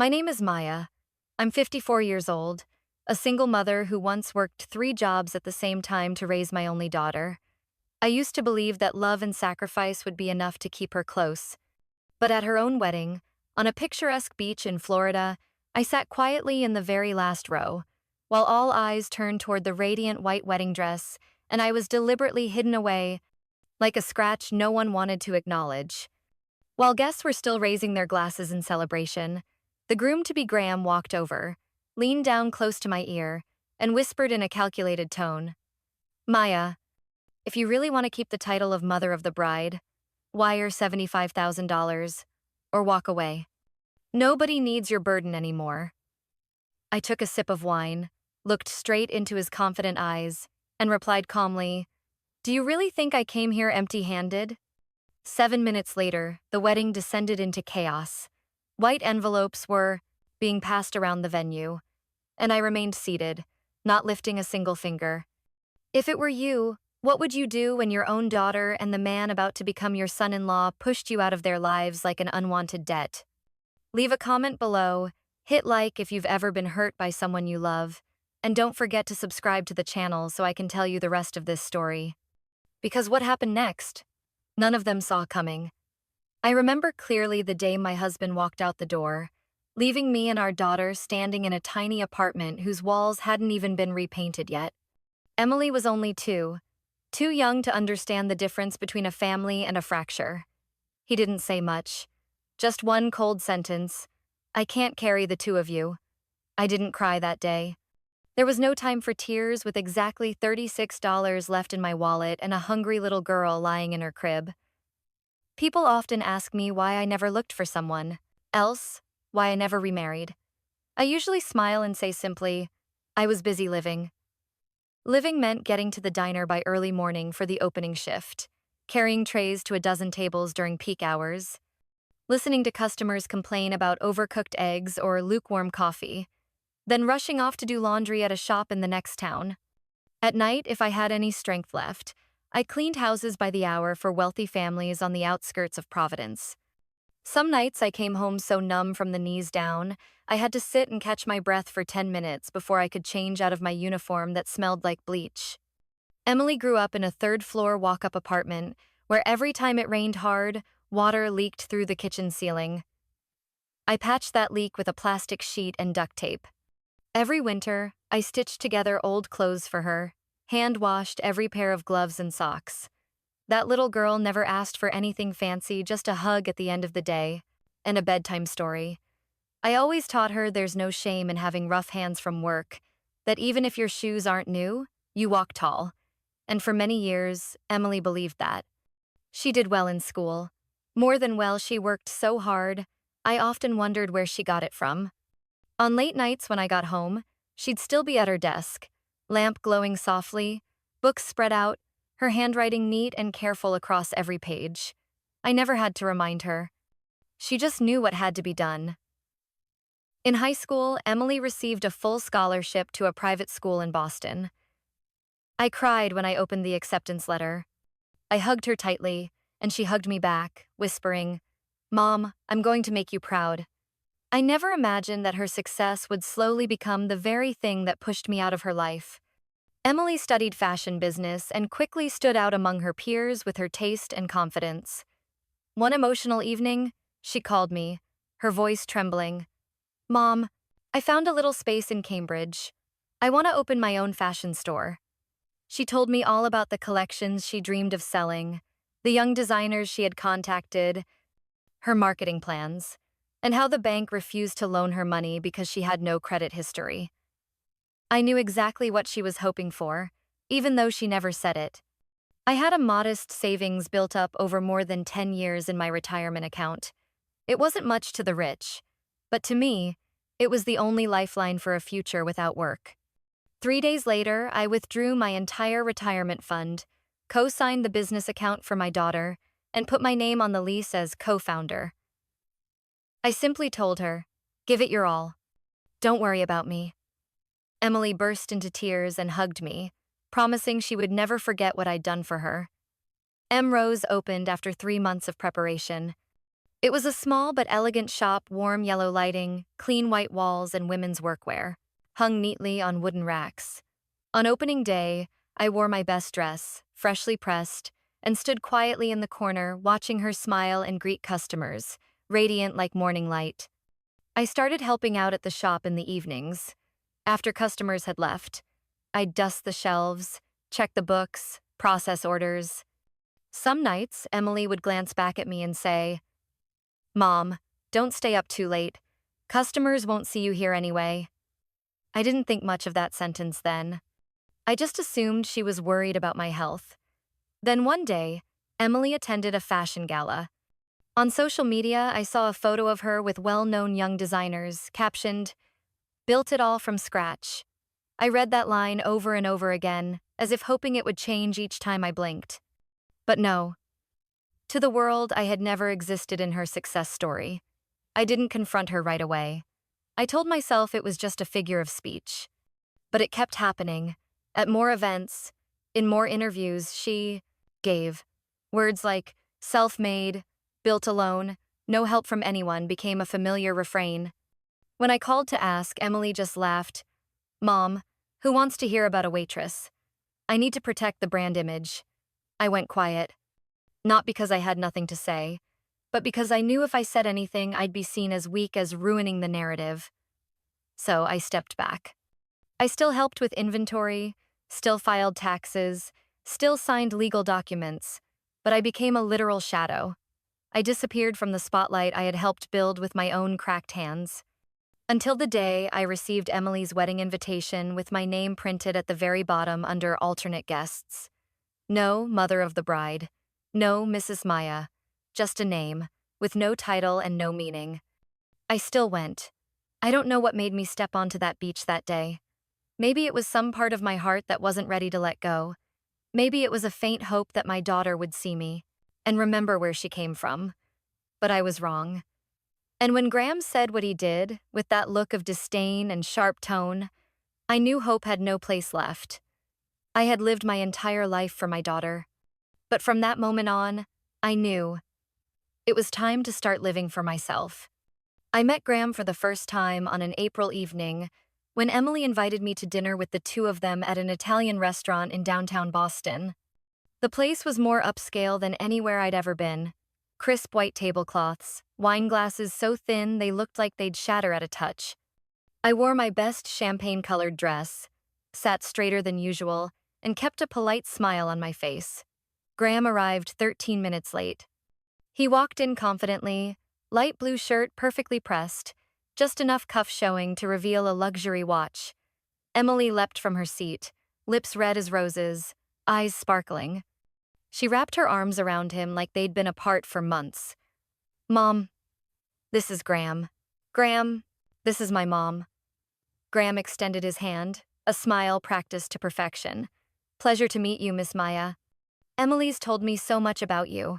My name is Maya. I'm 54 years old, a single mother who once worked 3 jobs at the same time to raise my only daughter. I used to believe that love and sacrifice would be enough to keep her close. But at her own wedding, on a picturesque beach in Florida, I sat quietly in the very last row, while all eyes turned toward the radiant white wedding dress, and I was deliberately hidden away, like a scratch no one wanted to acknowledge. While guests were still raising their glasses in celebration, the groom-to-be Graham walked over, leaned down close to my ear, and whispered in a calculated tone, "Maya, if you really want to keep the title of Mother of the Bride, wire $75,000 or walk away. Nobody needs your burden anymore." I took a sip of wine, looked straight into his confident eyes, and replied calmly, "Do you really think I came here empty-handed?" 7 minutes later, the wedding descended into chaos. White envelopes were being passed around the venue, and I remained seated, not lifting a single finger. If it were you, what would you do when your own daughter and the man about to become your son-in-law pushed you out of their lives like an unwanted debt? Leave a comment below, hit like if you've ever been hurt by someone you love, and don't forget to subscribe to the channel so I can tell you the rest of this story. Because what happened next? None of them saw coming. I remember clearly the day my husband walked out the door, leaving me and our daughter standing in a tiny apartment whose walls hadn't even been repainted yet. Emily was only too young to understand the difference between a family and a fracture. He didn't say much, just one cold sentence, "I can't carry the two of you." I didn't cry that day. There was no time for tears with exactly $36 left in my wallet and a hungry little girl lying in her crib. People often ask me why I never looked for someone else, why I never remarried. I usually smile and say simply, I was busy living. Living meant getting to the diner by early morning for the opening shift, carrying trays to a dozen tables during peak hours, listening to customers complain about overcooked eggs or lukewarm coffee, then rushing off to do laundry at a shop in the next town. At night, if I had any strength left, I cleaned houses by the hour for wealthy families on the outskirts of Providence. Some nights I came home so numb from the knees down, I had to sit and catch my breath for 10 minutes before I could change out of my uniform that smelled like bleach. Emily grew up in a third-floor walk-up apartment where every time it rained hard, water leaked through the kitchen ceiling. I patched that leak with a plastic sheet and duct tape. Every winter, I stitched together old clothes for her, hand-washed every pair of gloves and socks. That little girl never asked for anything fancy, just a hug at the end of the day, and a bedtime story. I always taught her there's no shame in having rough hands from work, that even if your shoes aren't new, you walk tall. And for many years, Emily believed that. She did well in school. More than well, she worked so hard, I often wondered where she got it from. On late nights when I got home, she'd still be at her desk, lamp glowing softly, books spread out, her handwriting neat and careful across every page. I never had to remind her. She just knew what had to be done. In high school, Emily received a full scholarship to a private school in Boston. I cried when I opened the acceptance letter. I hugged her tightly, and she hugged me back, whispering, "Mom, I'm going to make you proud." I never imagined that her success would slowly become the very thing that pushed me out of her life. Emily studied fashion business and quickly stood out among her peers with her taste and confidence. One emotional evening, she called me, her voice trembling. "Mom, I found a little space in Cambridge. I want to open my own fashion store." She told me all about the collections she dreamed of selling, the young designers she had contacted, her marketing plans, and how the bank refused to loan her money because she had no credit history. I knew exactly what she was hoping for, even though she never said it. I had a modest savings built up over more than 10 years in my retirement account. It wasn't much to the rich, but to me, it was the only lifeline for a future without work. 3 days later, I withdrew my entire retirement fund, co-signed the business account for my daughter, and put my name on the lease as co-founder. I simply told her, "Give it your all. Don't worry about me." Emily burst into tears and hugged me, promising she would never forget what I'd done for her. Rose opened after 3 months of preparation. It was a small but elegant shop, warm yellow lighting, clean white walls, and women's workwear, hung neatly on wooden racks. On opening day, I wore my best dress, freshly pressed, and stood quietly in the corner watching her smile and greet customers, radiant like morning light. I started helping out at the shop in the evenings. After customers had left, I'd dust the shelves, check the books, process orders. Some nights, Emily would glance back at me and say, "Mom, don't stay up too late. Customers won't see you here anyway." I didn't think much of that sentence then. I just assumed she was worried about my health. Then one day, Emily attended a fashion gala. On social media, I saw a photo of her with well-known young designers, captioned, "Built it all from scratch." I read that line over and over again, as if hoping it would change each time I blinked. But no. To the world, I had never existed in her success story. I didn't confront her right away. I told myself it was just a figure of speech. But it kept happening. At more events, in more interviews, she gave. Words like self-made, built alone, no help from anyone became a familiar refrain. When I called to ask, Emily just laughed. "Mom, who wants to hear about a waitress? I need to protect the brand image." I went quiet. Not because I had nothing to say, but because I knew if I said anything, I'd be seen as weak, as ruining the narrative. So I stepped back. I still helped with inventory, still filed taxes, still signed legal documents, but I became a literal shadow. I disappeared from the spotlight I had helped build with my own cracked hands. Until the day I received Emily's wedding invitation with my name printed at the very bottom under alternate guests. No mother of the bride. No Mrs. Maya. Just a name, with no title and no meaning. I still went. I don't know what made me step onto that beach that day. Maybe it was some part of my heart that wasn't ready to let go. Maybe it was a faint hope that my daughter would see me and remember where she came from. But I was wrong. And when Graham said what he did, with that look of disdain and sharp tone, I knew hope had no place left. I had lived my entire life for my daughter. But from that moment on, I knew it was time to start living for myself. I met Graham for the first time on an April evening when Emily invited me to dinner with the two of them at an Italian restaurant in downtown Boston. The place was more upscale than anywhere I'd ever been. Crisp white tablecloths, wine glasses so thin they looked like they'd shatter at a touch. I wore my best champagne-colored dress, sat straighter than usual, and kept a polite smile on my face. Graham arrived 13 minutes late. He walked in confidently, light blue shirt perfectly pressed, just enough cuff showing to reveal a luxury watch. Emily leapt from her seat, lips red as roses, eyes sparkling. She wrapped her arms around him like they'd been apart for months. "Mom, this is Graham. Graham, this is my mom." Graham extended his hand, a smile practiced to perfection. "Pleasure to meet you, Miss Maya. Emily's told me so much about you."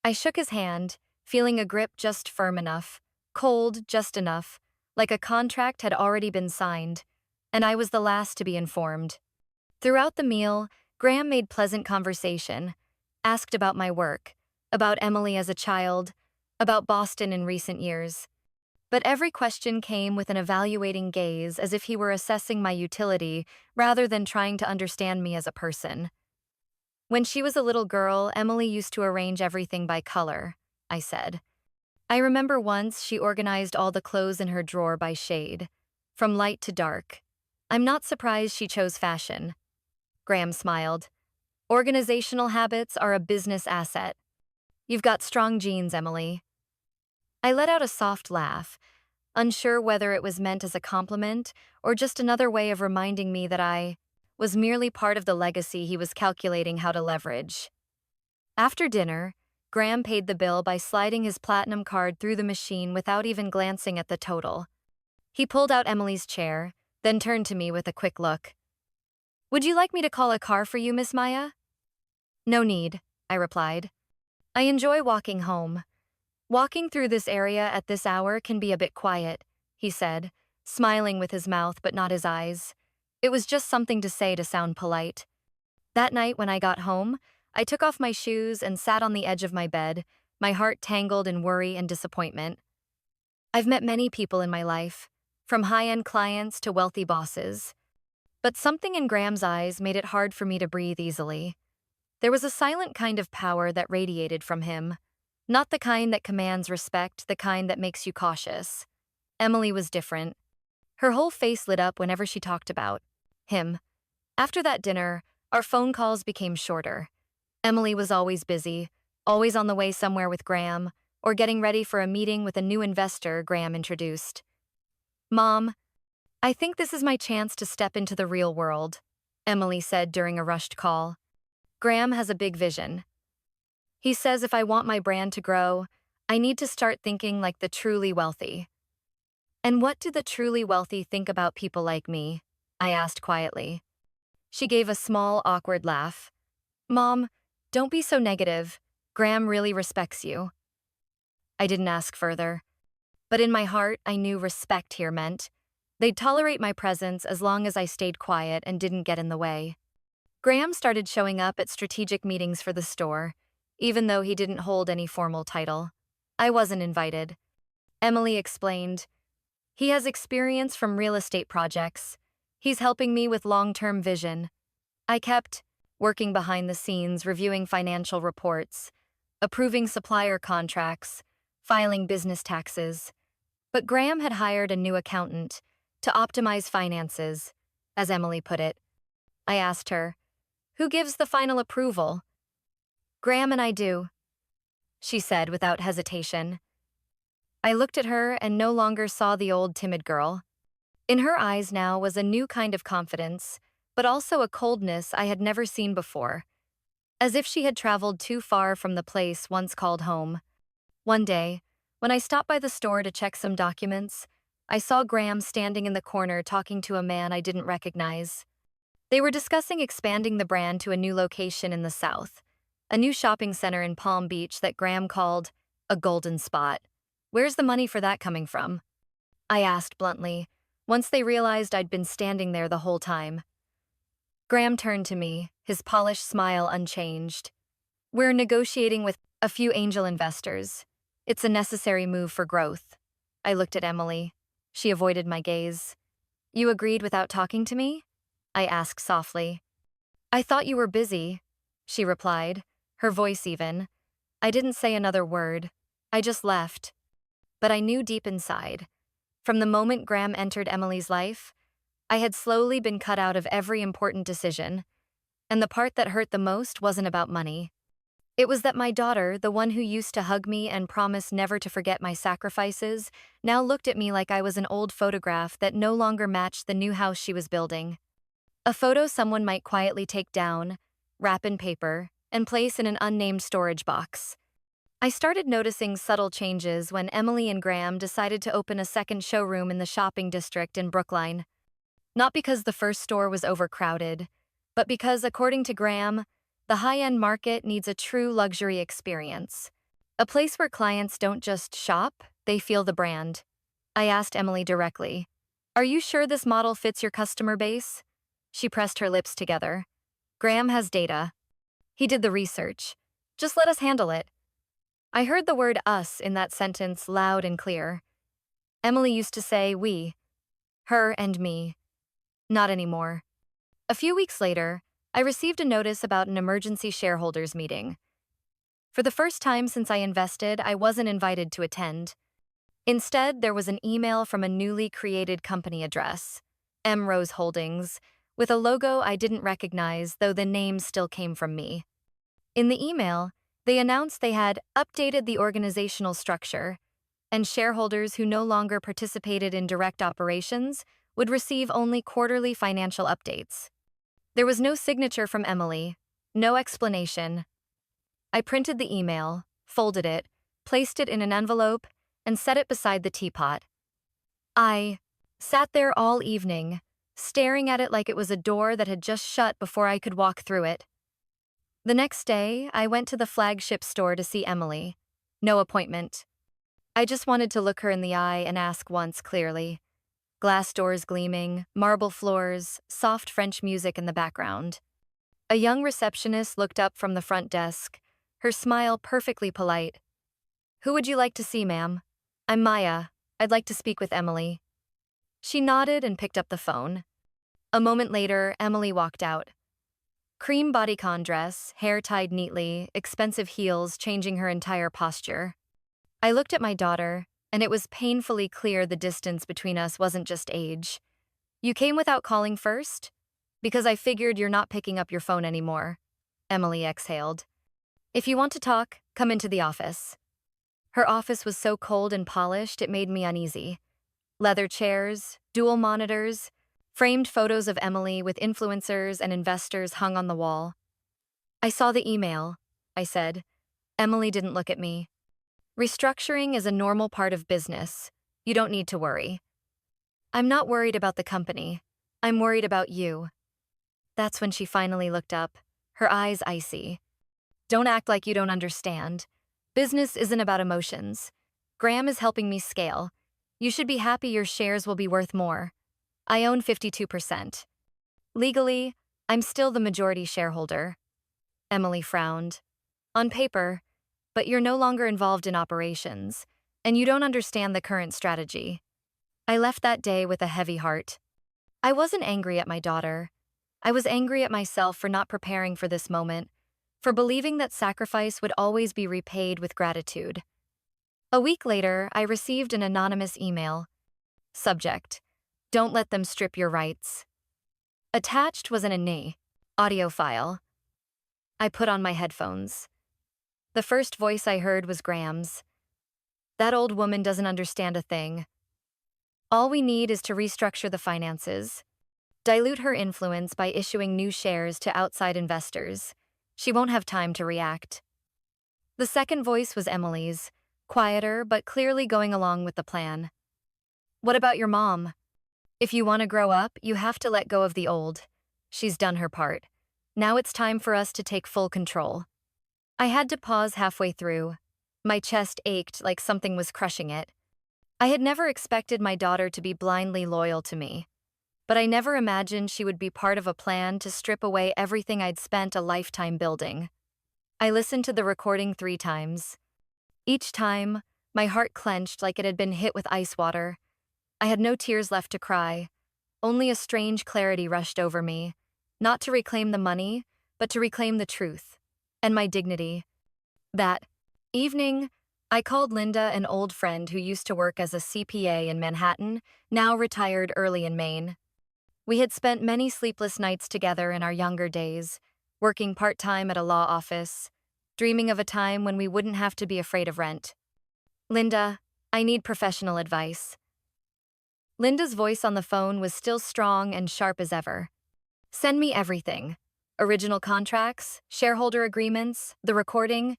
I shook his hand, feeling a grip just firm enough, cold just enough, like a contract had already been signed, and I was the last to be informed. Throughout the meal, Graham made pleasant conversation, asked about my work, about Emily as a child, about Boston in recent years. But every question came with an evaluating gaze, as if he were assessing my utility rather than trying to understand me as a person. "When she was a little girl, Emily used to arrange everything by color," I said. "I remember once she organized all the clothes in her drawer by shade, from light to dark. I'm not surprised she chose fashion." Graham smiled. "Organizational habits are a business asset. You've got strong genes, Emily." I let out a soft laugh, unsure whether it was meant as a compliment or just another way of reminding me that I was merely part of the legacy he was calculating how to leverage. After dinner, Graham paid the bill by sliding his platinum card through the machine without even glancing at the total. He pulled out Emily's chair, then turned to me with a quick look. "Would you like me to call a car for you, Miss Maya?" "No need," I replied. "I enjoy walking home. Walking through this area at this hour can be a bit quiet," he said, smiling with his mouth but not his eyes. It was just something to say to sound polite. That night when I got home, I took off my shoes and sat on the edge of my bed, my heart tangled in worry and disappointment. I've met many people in my life, from high-end clients to wealthy bosses, but something in Graham's eyes made it hard for me to breathe easily. There was a silent kind of power that radiated from him, not the kind that commands respect, the kind that makes you cautious. Emily was different. Her whole face lit up whenever she talked about him. After that dinner, our phone calls became shorter. Emily was always busy, always on the way somewhere with Graham, or getting ready for a meeting with a new investor Graham introduced. "Mom, I think this is my chance to step into the real world," Emily said during a rushed call. "Graham has a big vision. He says if I want my brand to grow, I need to start thinking like the truly wealthy." "And what do the truly wealthy think about people like me?" I asked quietly. She gave a small, awkward laugh. "Mom, don't be so negative. Graham really respects you." I didn't ask further. But in my heart, I knew respect here meant they'd tolerate my presence as long as I stayed quiet and didn't get in the way. Graham started showing up at strategic meetings for the store, even though he didn't hold any formal title. I wasn't invited. Emily explained, "He has experience from real estate projects. He's helping me with long-term vision." I kept working behind the scenes, reviewing financial reports, approving supplier contracts, filing business taxes. But Graham had hired a new accountant to optimize finances, as Emily put it. I asked her, "Who gives the final approval?" "Graham and I do," she said without hesitation. I looked at her and no longer saw the old timid girl. In her eyes now was a new kind of confidence, but also a coldness I had never seen before, as if she had traveled too far from the place once called home. One day, when I stopped by the store to check some documents, I saw Graham standing in the corner talking to a man I didn't recognize. They were discussing expanding the brand to a new location in the South, a new shopping center in Palm Beach that Graham called a golden spot. "Where's the money for that coming from?" I asked bluntly, once they realized I'd been standing there the whole time. Graham turned to me, his polished smile unchanged. "We're negotiating with a few angel investors. It's a necessary move for growth." I looked at Emily. She avoided my gaze. "You agreed without talking to me?" I asked softly. "I thought you were busy," she replied, her voice even. I didn't say another word. I just left. But I knew deep inside, from the moment Graham entered Emily's life, I had slowly been cut out of every important decision. And the part that hurt the most wasn't about money. It was that my daughter, the one who used to hug me and promise never to forget my sacrifices, now looked at me like I was an old photograph that no longer matched the new house she was building. A photo someone might quietly take down, wrap in paper, and place in an unnamed storage box. I started noticing subtle changes when Emily and Graham decided to open a second showroom in the shopping district in Brookline. Not because the first store was overcrowded, but because, according to Graham, the high-end market needs a true luxury experience. A place where clients don't just shop, they feel the brand. I asked Emily directly, "Are you sure this model fits your customer base?" She pressed her lips together. "Graham has data. He did the research. Just let us handle it." I heard the word us in that sentence loud and clear. Emily used to say we, her and me. Not anymore. A few weeks later, I received a notice about an emergency shareholders meeting. For the first time since I invested, I wasn't invited to attend. Instead, there was an email from a newly created company address, M. Rose Holdings, with a logo I didn't recognize, though the name still came from me. In the email, they announced they had updated the organizational structure, and shareholders who no longer participated in direct operations would receive only quarterly financial updates. There was no signature from Emily, no explanation. I printed the email, folded it, placed it in an envelope, and set it beside the teapot. I sat there all evening, staring at it like it was a door that had just shut before I could walk through it. The next day, I went to the flagship store to see Emily. No appointment. I just wanted to look her in the eye and ask once clearly. Glass doors gleaming, marble floors, soft French music in the background. A young receptionist looked up from the front desk, her smile perfectly polite. Who would you like to see, ma'am? I'm Maya. I'd like to speak with Emily. She nodded and picked up the phone. A moment later, Emily walked out. Cream bodycon dress, hair tied neatly, expensive heels changing her entire posture. I looked at my daughter, and it was painfully clear the distance between us wasn't just age. You came without calling first? Because I figured you're not picking up your phone anymore. Emily exhaled. If you want to talk, come into the office. Her office was so cold and polished it made me uneasy. Leather chairs, dual monitors, framed photos of Emily with influencers and investors hung on the wall. I saw the email, I said. Emily didn't look at me. Restructuring is a normal part of business. You don't need to worry. I'm not worried about the company. I'm worried about you. That's when she finally looked up, her eyes icy. Don't act like you don't understand. Business isn't about emotions. Graham is helping me scale. You should be happy your shares will be worth more. I own 52%. Legally, I'm still the majority shareholder. Emily frowned. On paper, but you're no longer involved in operations, and you don't understand the current strategy. I left that day with a heavy heart. I wasn't angry at my daughter. I was angry at myself for not preparing for this moment, for believing that sacrifice would always be repaid with gratitude. A week later, I received an anonymous email. Subject: Don't let them strip your rights. Attached was an audio file. I put on my headphones. The first voice I heard was Graham's. That old woman doesn't understand a thing. All we need is to restructure the finances. Dilute her influence by issuing new shares to outside investors. She won't have time to react. The second voice was Emily's, quieter but clearly going along with the plan. What about your mom? If you want to grow up, you have to let go of the old. She's done her part. Now it's time for us to take full control. I had to pause halfway through. My chest ached like something was crushing it. I had never expected my daughter to be blindly loyal to me. But I never imagined she would be part of a plan to strip away everything I'd spent a lifetime building. I listened to the recording 3 times. Each time, my heart clenched like it had been hit with ice water. I had no tears left to cry. Only a strange clarity rushed over me, not to reclaim the money, but to reclaim the truth and my dignity. That evening, I called Linda, an old friend who used to work as a CPA in Manhattan, now retired early in Maine. We had spent many sleepless nights together in our younger days, working part-time at a law office, dreaming of a time when we wouldn't have to be afraid of rent. Linda, I need professional advice. Linda's voice on the phone was still strong and sharp as ever. Send me everything. Original contracts, shareholder agreements, the recording.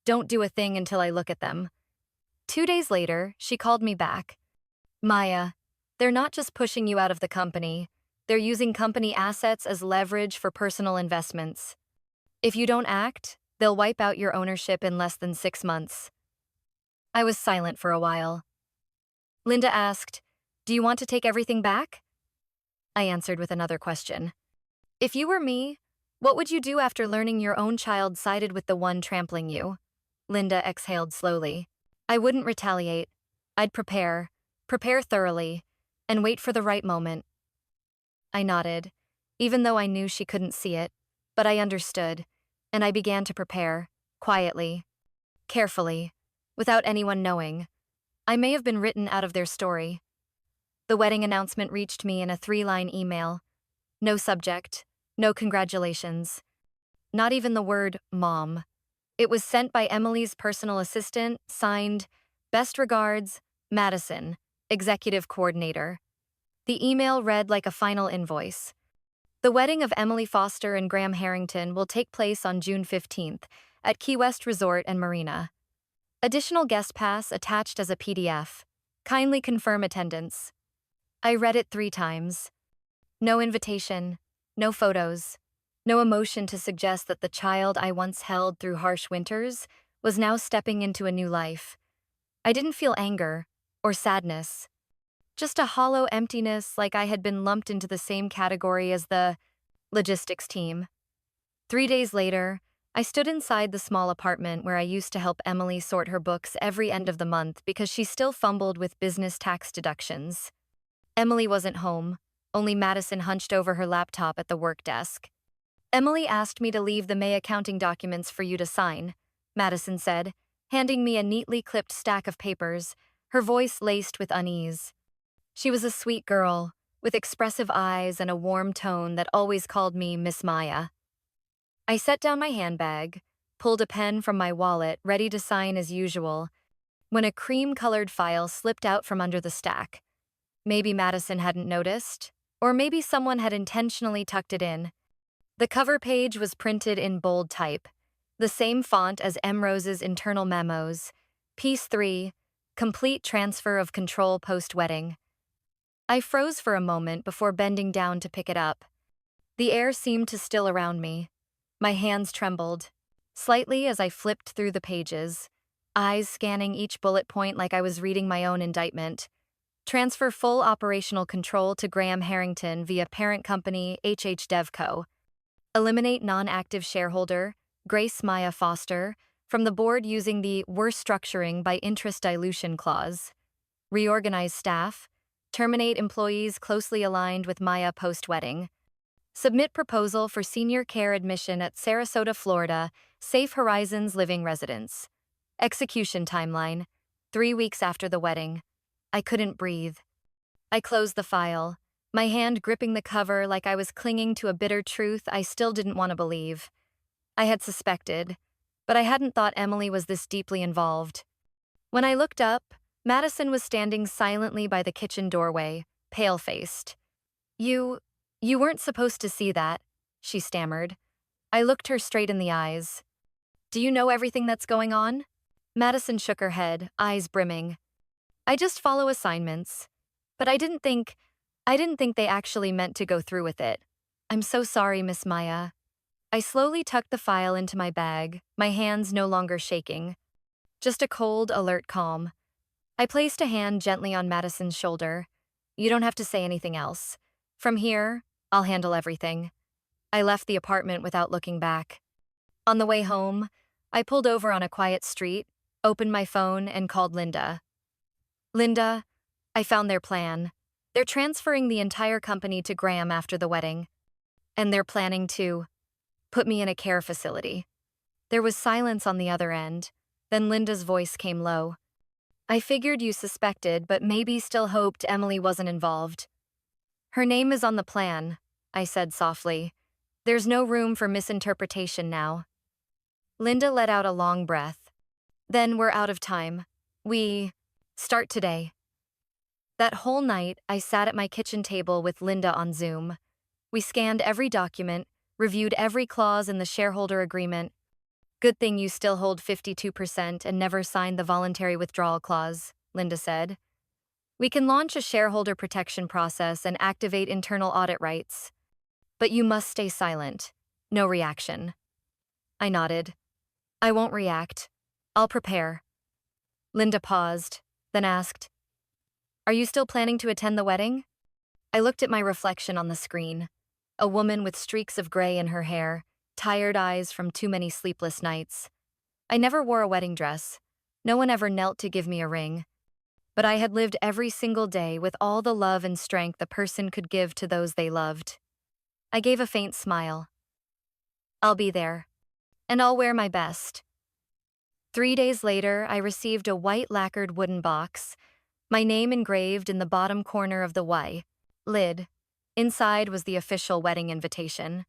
Don't do a thing until I look at them. 2 days later, she called me back. Maya, they're not just pushing you out of the company. They're using company assets as leverage for personal investments. If you don't act, they'll wipe out your ownership in less than 6 months. I was silent for a while. Linda asked, Do you want to take everything back? I answered with another question. If you were me, what would you do after learning your own child sided with the one trampling you? Linda exhaled slowly. I wouldn't retaliate. I'd prepare thoroughly, and wait for the right moment. I nodded, even though I knew she couldn't see it, but I understood, and I began to prepare, quietly, carefully, without anyone knowing. I may have been written out of their story. The wedding announcement reached me in a 3-line email. No subject, no congratulations. Not even the word mom. It was sent by Emily's personal assistant, signed, Best regards, Madison, Executive Coordinator. The email read like a final invoice. The wedding of Emily Foster and Graham Harrington will take place on June 15th at Key West Resort and Marina. Additional guest pass attached as a PDF. Kindly confirm attendance. I read it 3 times. No invitation, no photos, no emotion to suggest that the child I once held through harsh winters was now stepping into a new life. I didn't feel anger or sadness, just a hollow emptiness like I had been lumped into the same category as the logistics team. 3 days later, I stood inside the small apartment where I used to help Emily sort her books every end of the month because she still fumbled with business tax deductions. Emily wasn't home, only Madison hunched over her laptop at the work desk. Emily asked me to leave the May accounting documents for you to sign, Madison said, handing me a neatly clipped stack of papers, her voice laced with unease. She was a sweet girl, with expressive eyes and a warm tone that always called me Miss Maya. I set down my handbag, pulled a pen from my wallet, ready to sign as usual, when a cream-colored file slipped out from under the stack. Maybe Madison hadn't noticed, or maybe someone had intentionally tucked it in. The cover page was printed in bold type, the same font as M. Rose's internal memos. Piece 3, Complete Transfer of Control Post-Wedding. I froze for a moment before bending down to pick it up. The air seemed to still around me. My hands trembled, slightly as I flipped through the pages, eyes scanning each bullet point like I was reading my own indictment. Transfer full operational control to Graham Harrington via parent company HH DevCo. Eliminate non-active shareholder, Grace Maya Foster, from the board using the worst structuring by interest dilution clause. Reorganize staff. Terminate employees closely aligned with Maya post-wedding. Submit proposal for senior care admission at Sarasota, Florida, Safe Horizons Living Residence. Execution timeline, 3 weeks after the wedding. I couldn't breathe. I closed the file, my hand gripping the cover like I was clinging to a bitter truth I still didn't want to believe. I had suspected, but I hadn't thought Emily was this deeply involved. When I looked up, Madison was standing silently by the kitchen doorway, pale-faced. You weren't supposed to see that, she stammered. I looked her straight in the eyes. Do you know everything that's going on? Madison shook her head, eyes brimming. I just follow assignments. But I didn't think they actually meant to go through with it. I'm so sorry, Miss Maya. I slowly tucked the file into my bag, my hands no longer shaking. Just a cold, alert calm. I placed a hand gently on Madison's shoulder. You don't have to say anything else. From here, I'll handle everything. I left the apartment without looking back. On the way home, I pulled over on a quiet street, opened my phone, and called Linda. Linda, I found their plan. They're transferring the entire company to Graham after the wedding. And they're planning to put me in a care facility. There was silence on the other end. Then Linda's voice came low. I figured you suspected, but maybe still hoped Emily wasn't involved. Her name is on the plan, I said softly. There's no room for misinterpretation now. Linda let out a long breath. Then we're out of time. We start today. That whole night, I sat at my kitchen table with Linda on Zoom. We scanned every document, reviewed every clause in the shareholder agreement. Good thing you still hold 52% and never signed the voluntary withdrawal clause, Linda said. We can launch a shareholder protection process and activate internal audit rights. But you must stay silent. No reaction. I nodded. I won't react. I'll prepare. Linda paused, then asked, Are you still planning to attend the wedding? I looked at my reflection on the screen. A woman with streaks of gray in her hair, tired eyes from too many sleepless nights. I never wore a wedding dress. No one ever knelt to give me a ring. But I had lived every single day with all the love and strength a person could give to those they loved. I gave a faint smile. I'll be there. And I'll wear my best. 3 days later, I received a white lacquered wooden box, my name engraved in the bottom corner of the Y lid. Inside was the official wedding invitation.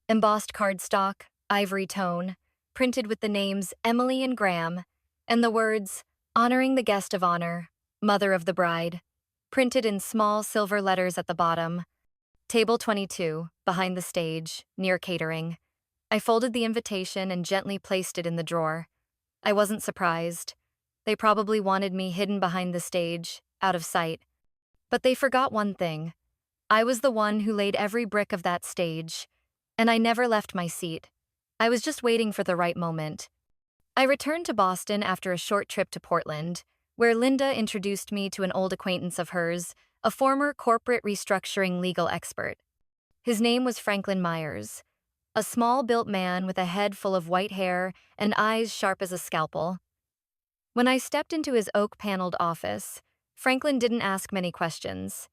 Embossed cardstock, ivory tone, printed with the names Emily and Graham, and the words, Honoring the guest of honor, mother of the bride, printed in small silver letters at the bottom. Table 22, behind the stage, near catering. I folded the invitation and gently placed it in the drawer. I wasn't surprised. They probably wanted me hidden behind the stage, out of sight. But they forgot one thing. I was the one who laid every brick of that stage, and I never left my seat. I was just waiting for the right moment. I returned to Boston after a short trip to Portland, where Linda introduced me to an old acquaintance of hers, a former corporate restructuring legal expert. His name was Franklin Myers. a small-built man with a head full of white hair and eyes sharp as a scalpel. When I stepped into his oak-paneled office, Franklin didn't ask many questions.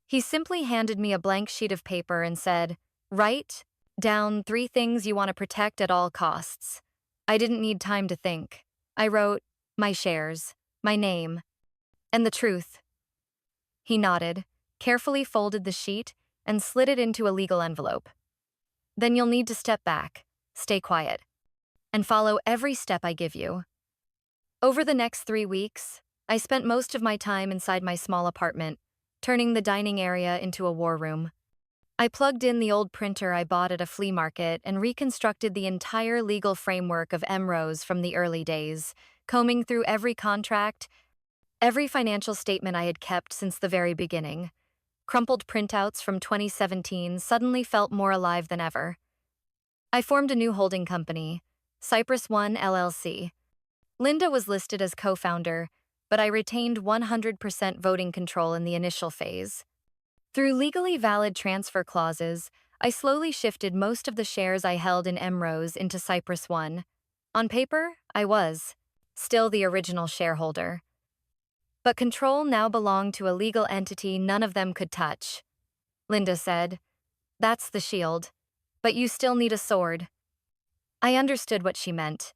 He simply handed me a blank sheet of paper and said, "Write down 3 things you want to protect at all costs." I didn't need time to think. I wrote, my shares, my name, and the truth. He nodded, carefully folded the sheet, and slid it into a legal envelope. "Then you'll need to step back, stay quiet, and follow every step I give you." Over the next 3 weeks, I spent most of my time inside my small apartment, turning the dining area into a war room. I plugged in the old printer I bought at a flea market and reconstructed the entire legal framework of Emrose from the early days, combing through every contract, every financial statement I had kept since the very beginning. Crumpled printouts from 2017 suddenly felt more alive than ever. I formed a new holding company, Cypress One LLC. Linda was listed as co-founder, but I retained 100% voting control in the initial phase. Through legally valid transfer clauses, I slowly shifted most of the shares I held in Emrose into Cypress One. On paper, I was still the original shareholder. But control now belonged to a legal entity none of them could touch. Linda said, "That's the shield. But you still need a sword." I understood what she meant.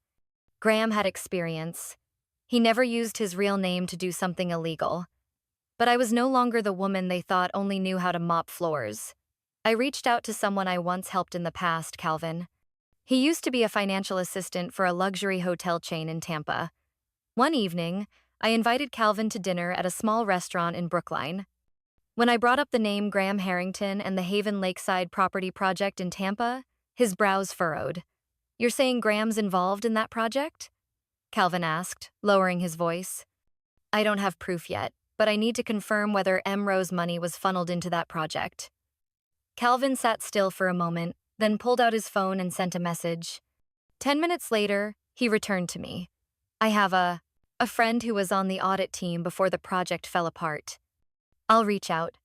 Graham had experience. He never used his real name to do something illegal. But I was no longer the woman they thought only knew how to mop floors. I reached out to someone I once helped in the past, Calvin. He used to be a financial assistant for a luxury hotel chain in Tampa. One evening, I invited Calvin to dinner at a small restaurant in Brookline. When I brought up the name Graham Harrington and the Haven Lakeside property project in Tampa, his brows furrowed. "You're saying Graham's involved in that project?" Calvin asked, lowering his voice. "I don't have proof yet, but I need to confirm whether Emrose money was funneled into that project." Calvin sat still for a moment, then pulled out his phone and sent a message. 10 minutes later, he returned to me. "I have a friend who was on the audit team before the project fell apart. I'll reach out."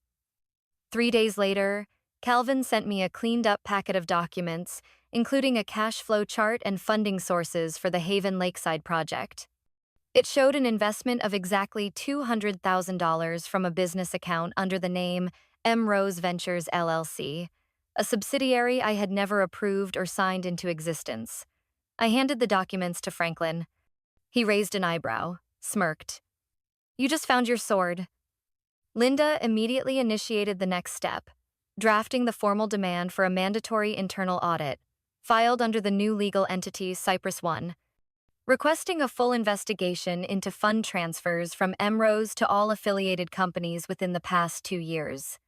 3 days later, Calvin sent me a cleaned-up packet of documents, including a cash flow chart and funding sources for the Haven Lakeside project. It showed an investment of exactly $200,000 from a business account under the name Emrose Ventures LLC, a subsidiary I had never approved or signed into existence. I handed the documents to Franklin. He raised an eyebrow, smirked. "You just found your sword." Linda immediately initiated the next step, drafting the formal demand for a mandatory internal audit, filed under the new legal entity Cypress One, requesting a full investigation into fund transfers from Emrose to all affiliated companies within the past 2 years.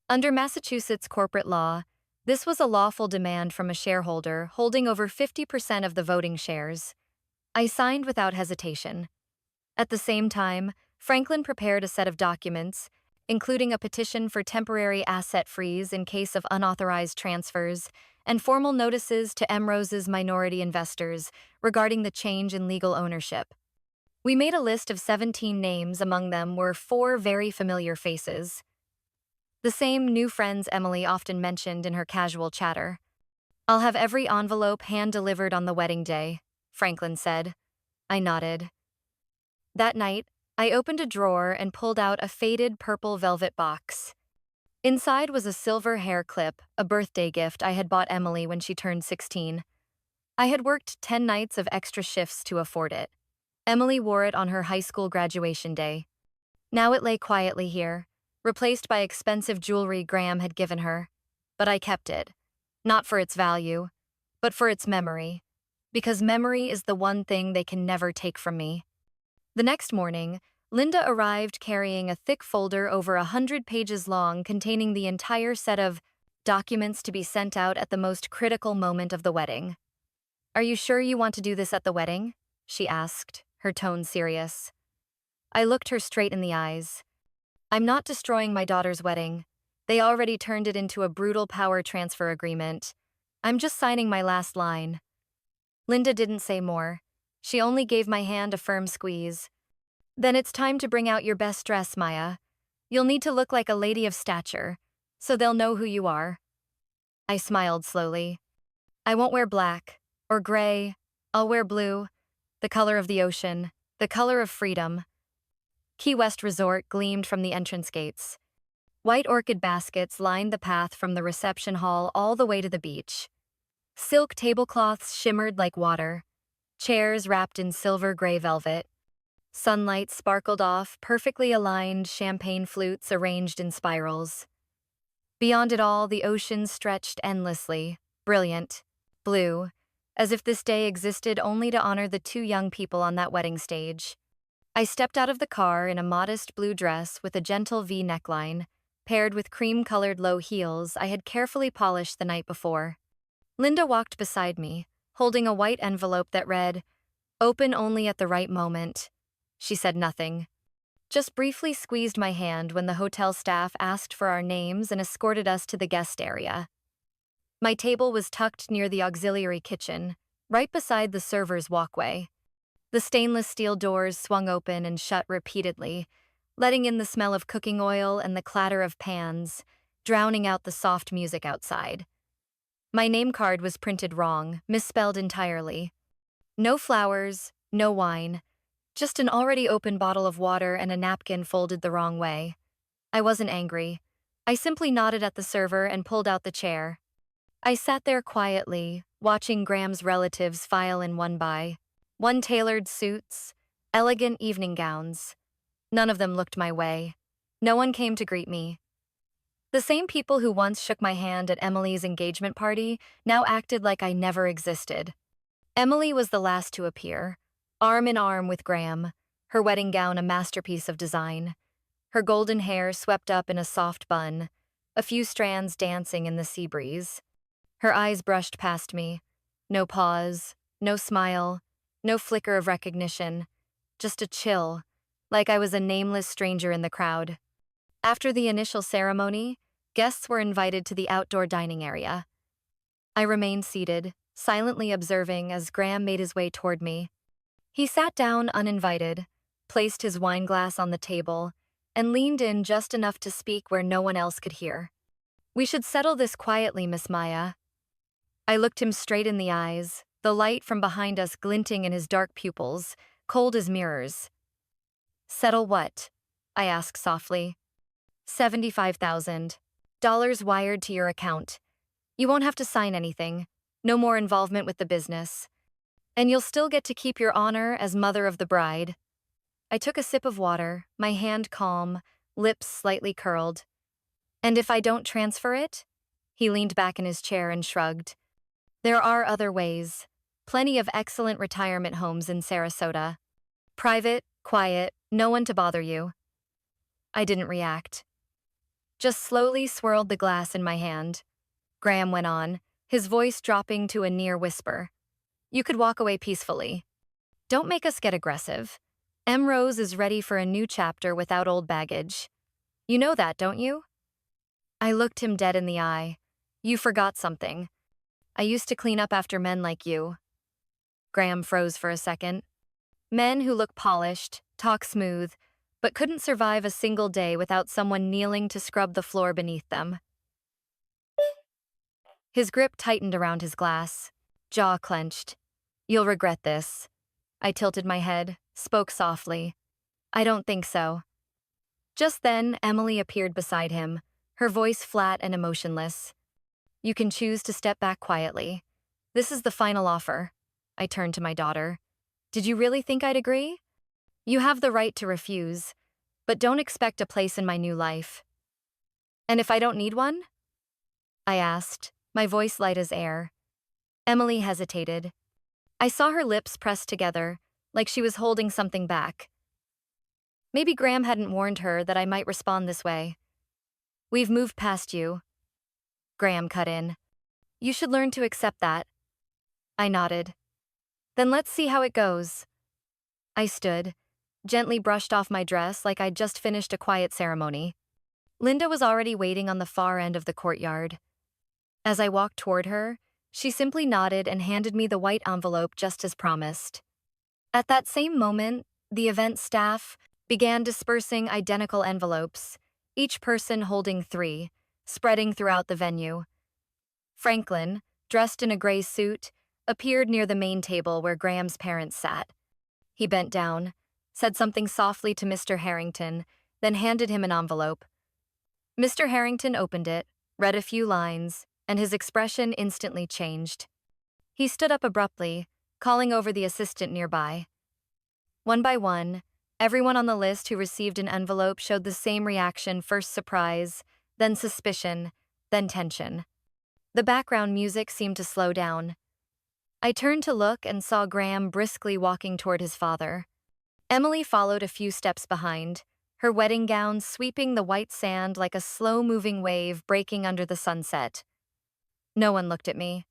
Under Massachusetts corporate law, this was a lawful demand from a shareholder holding over 50% of the voting shares. I signed without hesitation. At the same time, Franklin prepared a set of documents, including a petition for temporary asset freeze in case of unauthorized transfers, and formal notices to Emrose's minority investors regarding the change in legal ownership. We made a list of 17 names, among them were 4 very familiar faces. The same new friends Emily often mentioned in her casual chatter. "I'll have every envelope hand-delivered on the wedding day," Franklin said. I nodded. That night, I opened a drawer and pulled out a faded purple velvet box. Inside was a silver hair clip, a birthday gift I had bought Emily when she turned 16. I had worked 10 nights of extra shifts to afford it. Emily wore it on her high school graduation day. Now it lay quietly here, replaced by expensive jewelry Graham had given her. But I kept it, not for its value, but for its memory, because memory is the one thing they can never take from me. The next morning, Linda arrived carrying a thick folder over 100 pages long containing the entire set of documents to be sent out at the most critical moment of the wedding. "Are you sure you want to do this at the wedding?" she asked, her tone serious. I looked her straight in the eyes. "I'm not destroying my daughter's wedding. They already turned it into a brutal power transfer agreement. I'm just signing my last line." Linda didn't say more. She only gave my hand a firm squeeze. "Then it's time to bring out your best dress, Maya. You'll need to look like a lady of stature, so they'll know who you are." I smiled slowly. I won't wear black or gray. I'll wear blue, the color of the ocean, the color of freedom. Key West Resort gleamed from the entrance gates. White orchid baskets lined the path from the reception hall all the way to the beach. Silk tablecloths shimmered like water, chairs wrapped in silver gray velvet. Sunlight sparkled off perfectly aligned champagne flutes arranged in spirals. Beyond it all, the ocean stretched endlessly, brilliant, blue, as if this day existed only to honor the two young people on that wedding stage. I stepped out of the car in a modest blue dress with a gentle V neckline, paired with cream-colored low heels I had carefully polished the night before. Linda walked beside me, holding a white envelope that read, "Open only at the right moment." She said nothing, just briefly squeezed my hand when the hotel staff asked for our names and escorted us to the guest area. My table was tucked near the auxiliary kitchen, right beside the server's walkway. The stainless steel doors swung open and shut repeatedly, letting in the smell of cooking oil and the clatter of pans, drowning out the soft music outside. My name card was printed wrong, misspelled entirely. No flowers, no wine, just an already open bottle of water and a napkin folded the wrong way. I wasn't angry. I simply nodded at the server and pulled out the chair. I sat there quietly, watching Graham's relatives file in one by one, tailored suits, elegant evening gowns. None of them looked my way. No one came to greet me. The same people who once shook my hand at Emily's engagement party now acted like I never existed. Emily was the last to appear, arm in arm with Graham, her wedding gown a masterpiece of design. Her golden hair swept up in a soft bun, a few strands dancing in the sea breeze. Her eyes brushed past me. No pause, no smile, no flicker of recognition, just a chill, like I was a nameless stranger in the crowd. After the initial ceremony, guests were invited to the outdoor dining area. I remained seated, silently observing as Graham made his way toward me. He sat down uninvited, placed his wineglass on the table, and leaned in just enough to speak where no one else could hear. "We should settle this quietly, Miss Maya." I looked him straight in the eyes, the light from behind us glinting in his dark pupils, cold as mirrors. "Settle what?" I asked softly. $75,000 wired to your account. You won't have to sign anything. No more involvement with the business. And you'll still get to keep your honor as mother of the bride. I took a sip of water, my hand calm, lips slightly curled. "And if I don't transfer it?" He leaned back in his chair and shrugged. "There are other ways. Plenty of excellent retirement homes in Sarasota. Private, quiet, no one to bother you." I didn't react. Just slowly swirled the glass in my hand. Graham went on, his voice dropping to a near whisper. "You could walk away peacefully. Don't make us get aggressive. M. Rose is ready for a new chapter without old baggage. You know that, don't you?" I looked him dead in the eye. "You forgot something. I used to clean up after men like you." Graham froze for a second. Men who look polished, talk smooth, but couldn't survive a single day without someone kneeling to scrub the floor beneath them. His grip tightened around his glass, jaw clenched. "You'll regret this." I tilted my head, spoke softly. "I don't think so." Just then, Emily appeared beside him, her voice flat and emotionless. "You can choose to step back quietly. This is the final offer." I turned to my daughter. "Did you really think I'd agree? You have the right to refuse, but don't expect a place in my new life." "And if I don't need one?" I asked, my voice light as air. Emily hesitated. I saw her lips pressed together, like she was holding something back. Maybe Graham hadn't warned her that I might respond this way. "We've moved past you." Graham cut in. "You should learn to accept that." I nodded. "Then let's see how it goes." I stood, gently brushed off my dress like I'd just finished a quiet ceremony. Linda was already waiting on the far end of the courtyard. As I walked toward her, she simply nodded and handed me the white envelope just as promised. At that same moment, the event staff began dispersing identical envelopes, each person holding 3, spreading throughout the venue. Franklin, dressed in a gray suit, appeared near the main table where Graham's parents sat. He bent down, said something softly to Mr. Harrington, then handed him an envelope. Mr. Harrington opened it, read a few lines, and his expression instantly changed. He stood up abruptly, calling over the assistant nearby. One by one, everyone on the list who received an envelope showed the same reaction: first surprise, then suspicion, then tension. The background music seemed to slow down. I turned to look and saw Graham briskly walking toward his father. Emily followed a few steps behind, her wedding gown sweeping the white sand like a slow-moving wave breaking under the sunset. No one looked at me.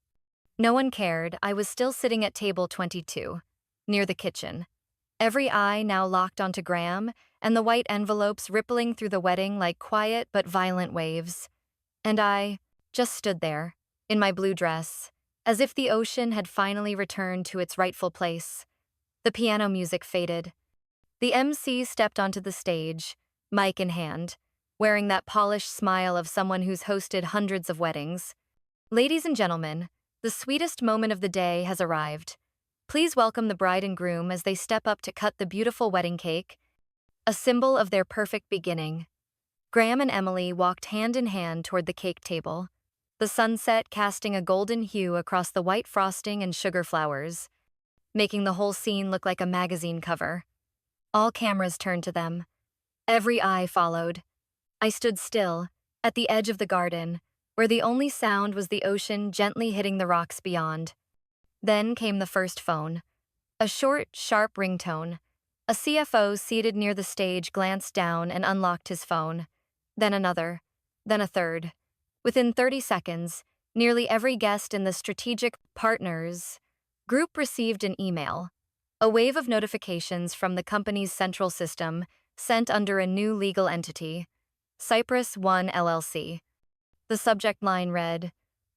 No one cared. I was still sitting at table 22, near the kitchen. Every eye now locked onto Graham, and the white envelopes rippling through the wedding like quiet but violent waves. And I just stood there, in my blue dress, as if the ocean had finally returned to its rightful place. The piano music faded. The MC stepped onto the stage, mic in hand, wearing that polished smile of someone who's hosted hundreds of weddings. Ladies and gentlemen, the sweetest moment of the day has arrived. Please welcome the bride and groom as they step up to cut the beautiful wedding cake, a symbol of their perfect beginning. Graham and Emily walked hand in hand toward the cake table, the sunset casting a golden hue across the white frosting and sugar flowers, making the whole scene look like a magazine cover. All cameras turned to them. Every eye followed. I stood still, at the edge of the garden, where the only sound was the ocean gently hitting the rocks beyond. Then came the first phone. A short, sharp ringtone. A CFO seated near the stage glanced down and unlocked his phone. Then another. Then a third. Within 30 seconds, nearly every guest in the Strategic Partners group received an email. A wave of notifications from the company's central system sent under a new legal entity, Cypress One LLC. The subject line read,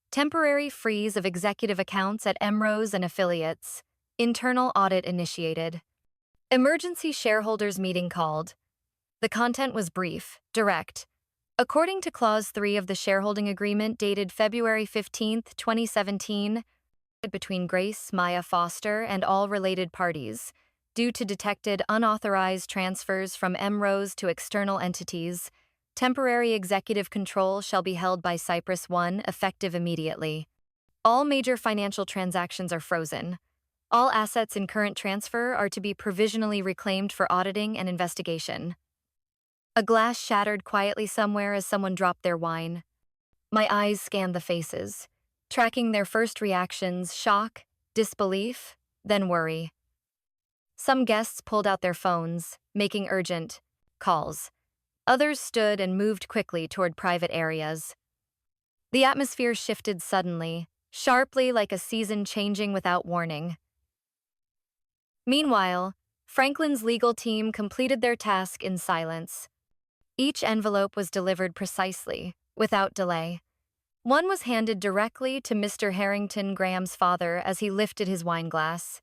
"Temporary freeze of executive accounts at Emrose and affiliates. Internal audit initiated. Emergency shareholders meeting called." The content was brief, direct. According to Clause 3 of the shareholding agreement dated February 15, 2017, between Grace Maya Foster and all related parties, due to detected unauthorized transfers from Emrose to external entities, temporary executive control shall be held by Cypress One, effective immediately. All major financial transactions are frozen. All assets in current transfer are to be provisionally reclaimed for auditing and investigation. A glass shattered quietly somewhere as someone dropped their wine. My eyes scanned the faces, tracking their first reactions: shock, disbelief, then worry. Some guests pulled out their phones, making urgent calls. Others stood and moved quickly toward private areas. The atmosphere shifted suddenly, sharply, like a season changing without warning. Meanwhile, Franklin's legal team completed their task in silence. Each envelope was delivered precisely, without delay. One was handed directly to Mr. Harrington, Graham's father, as he lifted his wine glass.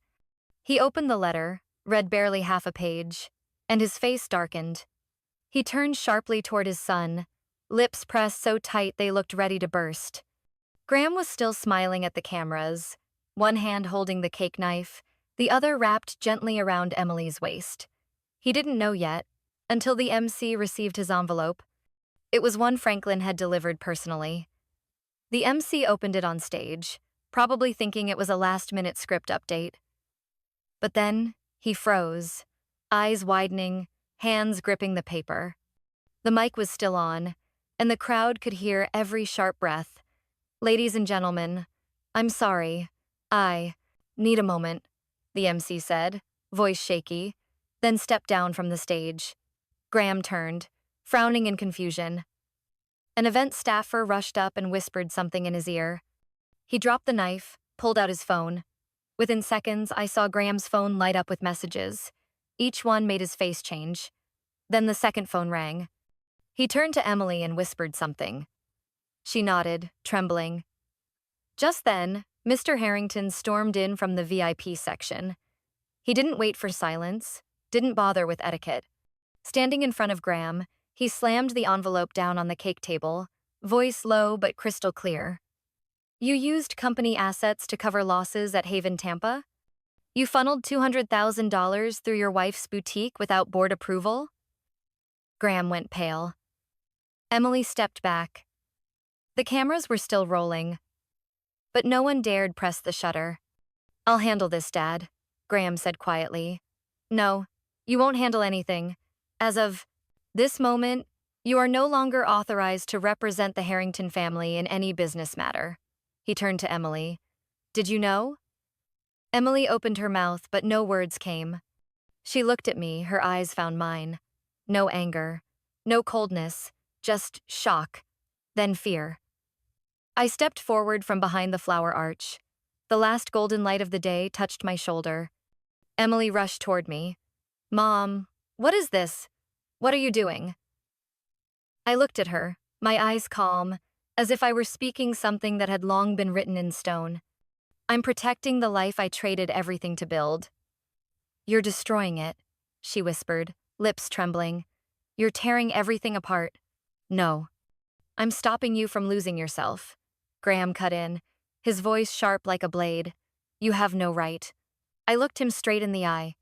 He opened the letter, read barely half a page, and his face darkened. He turned sharply toward his son, lips pressed so tight they looked ready to burst. Graham was still smiling at the cameras, one hand holding the cake knife, the other wrapped gently around Emily's waist. He didn't know yet, until the MC received his envelope. It was one Franklin had delivered personally. The MC opened it on stage, probably thinking it was a last-minute script update. But then, he froze, eyes widening, hands gripping the paper. The mic was still on, and the crowd could hear every sharp breath. "Ladies and gentlemen, I'm sorry. I need a moment," the MC said, voice shaky, then stepped down from the stage. Graham turned, frowning in confusion. An event staffer rushed up and whispered something in his ear. He dropped the knife, pulled out his phone. Within seconds, I saw Graham's phone light up with messages. Each one made his face change. Then the second phone rang. He turned to Emily and whispered something. She nodded, trembling. Just then, Mr. Harrington stormed in from the VIP section. He didn't wait for silence, didn't bother with etiquette. Standing in front of Graham, he slammed the envelope down on the cake table, voice low but crystal clear. You used company assets to cover losses at Haven Tampa? You funneled $200,000 through your wife's boutique without board approval? Graham went pale. Emily stepped back. The cameras were still rolling, but no one dared press the shutter. I'll handle this, Dad, Graham said quietly. No, you won't handle anything. As of this moment, you are no longer authorized to represent the Harrington family in any business matter. He turned to Emily. Did you know? Emily opened her mouth, but no words came. She looked at me, her eyes found mine. No anger, no coldness, just shock, then fear. I stepped forward from behind the flower arch. The last golden light of the day touched my shoulder. Emily rushed toward me. Mom, what is this? What are you doing? I looked at her, my eyes calm, as if I were speaking something that had long been written in stone. I'm protecting the life I traded everything to build. You're destroying it, she whispered, lips trembling. You're tearing everything apart. No. I'm stopping you from losing yourself. Graham cut in, his voice sharp like a blade. You have no right. I looked him straight in the eye.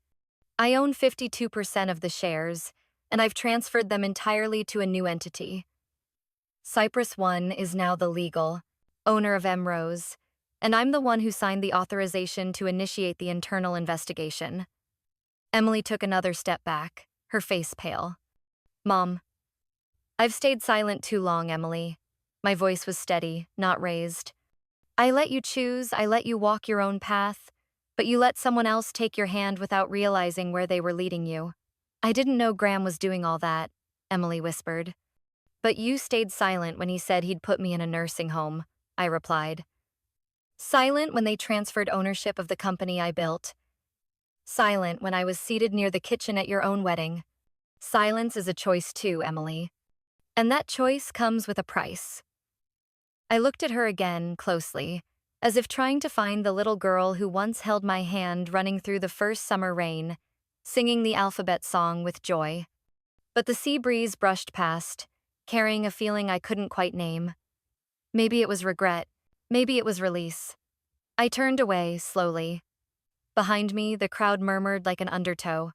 I own 52% of the shares, and I've transferred them entirely to a new entity. Cypress One is now the legal owner of Rose, and I'm the one who signed the authorization to initiate the internal investigation. Emily took another step back, her face pale. Mom. I've stayed silent too long, Emily. My voice was steady, not raised. I let you choose, I let you walk your own path, but you let someone else take your hand without realizing where they were leading you. I didn't know Graham was doing all that, Emily whispered. But you stayed silent when he said he'd put me in a nursing home, I replied. Silent when they transferred ownership of the company I built. Silent when I was seated near the kitchen at your own wedding. Silence is a choice too, Emily. And that choice comes with a price. I looked at her again, closely, as if trying to find the little girl who once held my hand running through the first summer rain, singing the alphabet song with joy. But the sea breeze brushed past, carrying a feeling I couldn't quite name. Maybe it was regret, maybe it was release. I turned away, slowly. Behind me, the crowd murmured like an undertow.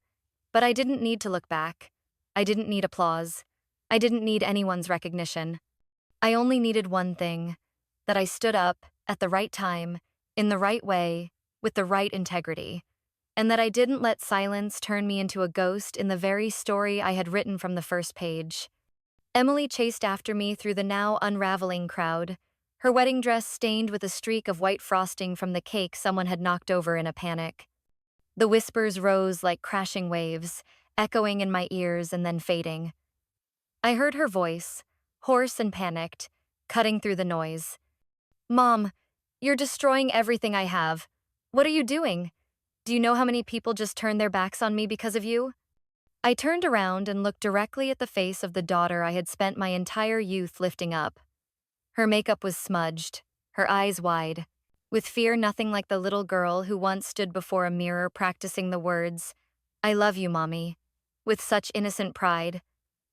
But I didn't need to look back. I didn't need applause. I didn't need anyone's recognition. I only needed one thing, that I stood up, at the right time, in the right way, with the right integrity, and that I didn't let silence turn me into a ghost in the very story I had written from the first page. Emily chased after me through the now unraveling crowd, her wedding dress stained with a streak of white frosting from the cake someone had knocked over in a panic. The whispers rose like crashing waves, echoing in my ears and then fading. I heard her voice, hoarse and panicked, cutting through the noise. Mom, you're destroying everything I have. What are you doing? Do you know how many people just turned their backs on me because of you? I turned around and looked directly at the face of the daughter I had spent my entire youth lifting up. Her makeup was smudged, her eyes wide, with fear nothing like the little girl who once stood before a mirror practicing the words, I love you, Mommy, with such innocent pride.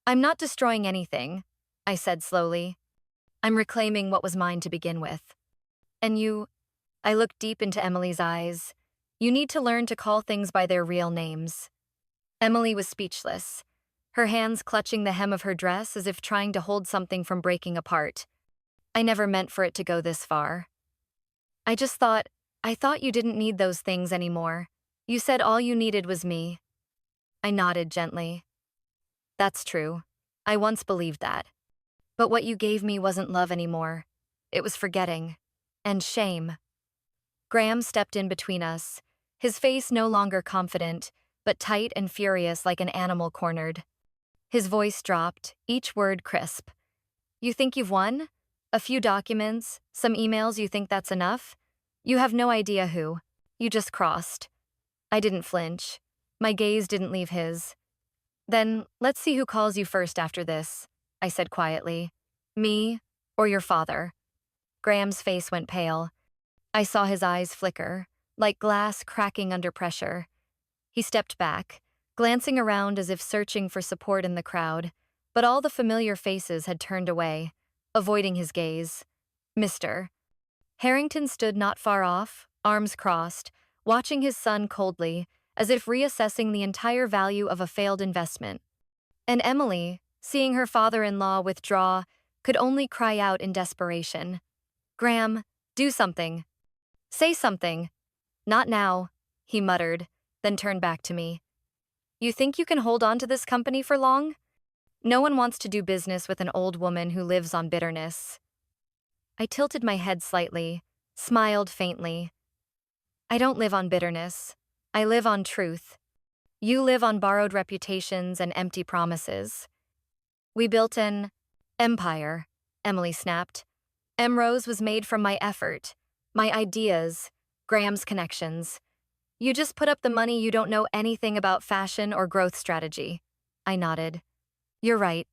I'm not destroying anything, I said slowly. I'm reclaiming what was mine to begin with. And you, I looked deep into Emily's eyes. You need to learn to call things by their real names. Emily was speechless, her hands clutching the hem of her dress as if trying to hold something from breaking apart. I never meant for it to go this far. I thought you didn't need those things anymore. You said all you needed was me. I nodded gently. That's true. I once believed that. But what you gave me wasn't love anymore. It was forgetting. And shame. Graham stepped in between us, his face no longer confident, but tight and furious like an animal cornered. His voice dropped, each word crisp. You think you've won? A few documents, some emails, you think that's enough? You have no idea who. You just crossed. I didn't flinch. My gaze didn't leave his. Then, let's see who calls you first after this, I said quietly. Me or your father? Graham's face went pale. I saw his eyes flicker, like glass cracking under pressure. He stepped back, glancing around as if searching for support in the crowd, but all the familiar faces had turned away, avoiding his gaze. Mr. Harrington stood not far off, arms crossed, watching his son coldly, as if reassessing the entire value of a failed investment. And Emily, seeing her father-in-law withdraw, could only cry out in desperation. "Graham, do something. Say something." "Not now," he muttered, then turned back to me. "You think you can hold on to this company for long? No one wants to do business with an old woman who lives on bitterness." I tilted my head slightly, smiled faintly. "I don't live on bitterness. I live on truth. You live on borrowed reputations and empty promises." "We built an empire," Emily snapped. "Emrose was made from my effort, my ideas, Graham's connections. You just put up the money. You don't know anything about fashion or growth strategy." I nodded. "You're right.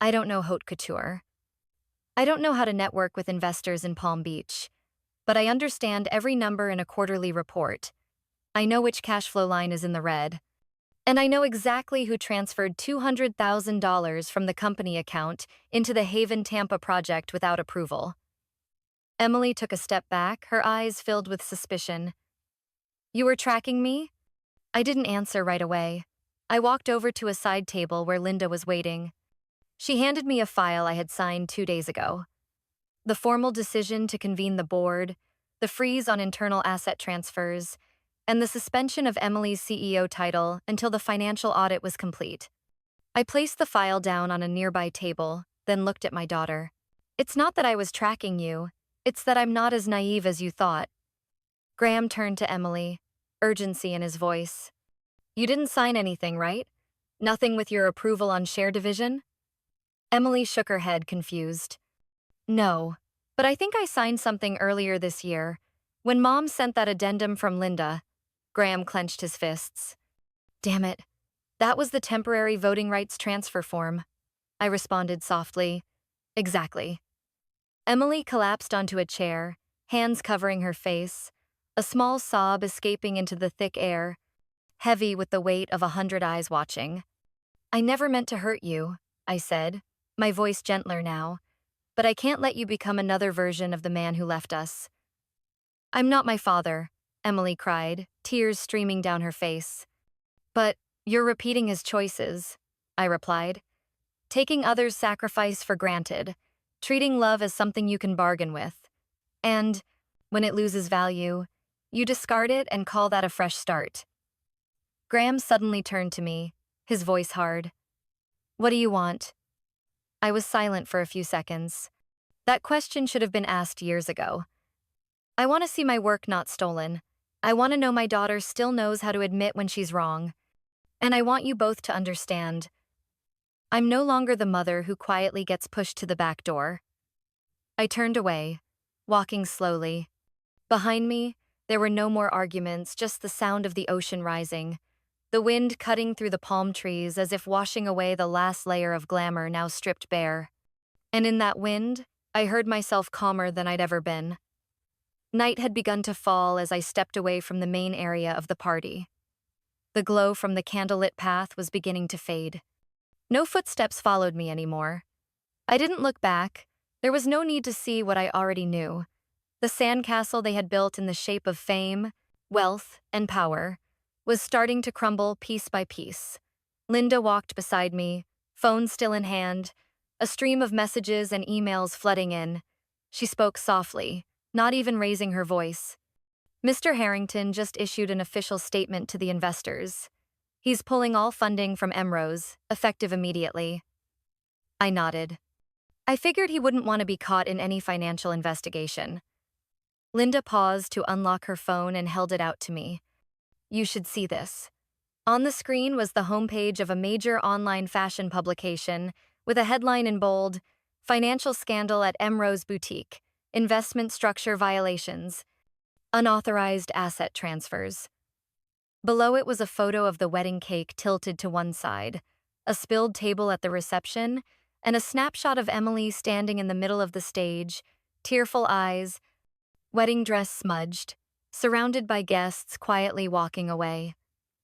I don't know haute couture. I don't know how to network with investors in Palm Beach. But I understand every number in a quarterly report. I know which cash flow line is in the red. And I know exactly who transferred $200,000 from the company account into the Haven Tampa project without approval." Emily took a step back, her eyes filled with suspicion. "You were tracking me?" I didn't answer right away. I walked over to a side table where Linda was waiting. She handed me a file I had signed 2 days ago. The formal decision to convene the board, the freeze on internal asset transfers, and the suspension of Emily's CEO title until the financial audit was complete. I placed the file down on a nearby table, then looked at my daughter. "It's not that I was tracking you, it's that I'm not as naive as you thought." Graham turned to Emily, urgency in his voice. "You didn't sign anything, right? Nothing with your approval on share division?" Emily shook her head, confused. "No, but I think I signed something earlier this year. When Mom sent that addendum from Linda." Graham clenched his fists. "Damn it. That was the temporary voting rights transfer form." I responded softly. "Exactly." Emily collapsed onto a chair, hands covering her face, a small sob escaping into the thick air, heavy with the weight of 100 eyes watching. "I never meant to hurt you," I said, my voice gentler now. "But I can't let you become another version of the man who left us." "I'm not my father," Emily cried, tears streaming down her face. "But you're repeating his choices," I replied. "Taking others' sacrifice for granted, treating love as something you can bargain with. And, when it loses value, you discard it and call that a fresh start." Graham suddenly turned to me, his voice hard. "What do you want?" I was silent for a few seconds. That question should have been asked years ago. "I want to see my work not stolen. I want to know my daughter still knows how to admit when she's wrong. And I want you both to understand. I'm no longer the mother who quietly gets pushed to the back door." I turned away, walking slowly. Behind me, there were no more arguments, just the sound of the ocean rising, the wind cutting through the palm trees as if washing away the last layer of glamour now stripped bare. And in that wind, I heard myself calmer than I'd ever been. Night had begun to fall as I stepped away from the main area of the party. The glow from the candlelit path was beginning to fade. No footsteps followed me anymore. I didn't look back. There was no need to see what I already knew. The sandcastle they had built in the shape of fame, wealth, and power was starting to crumble piece by piece. Linda walked beside me, phone still in hand, a stream of messages and emails flooding in. She spoke softly, not even raising her voice. "Mr. Harrington just issued an official statement to the investors. He's pulling all funding from Emrose, effective immediately." I nodded. I figured he wouldn't want to be caught in any financial investigation. Linda paused to unlock her phone and held it out to me. "You should see this." On the screen was the homepage of a major online fashion publication with a headline in bold, "Financial Scandal at Emrose Boutique, Investment Structure Violations, Unauthorized Asset Transfers." Below it was a photo of the wedding cake tilted to one side, a spilled table at the reception, and a snapshot of Emily standing in the middle of the stage, tearful eyes, wedding dress smudged, surrounded by guests quietly walking away.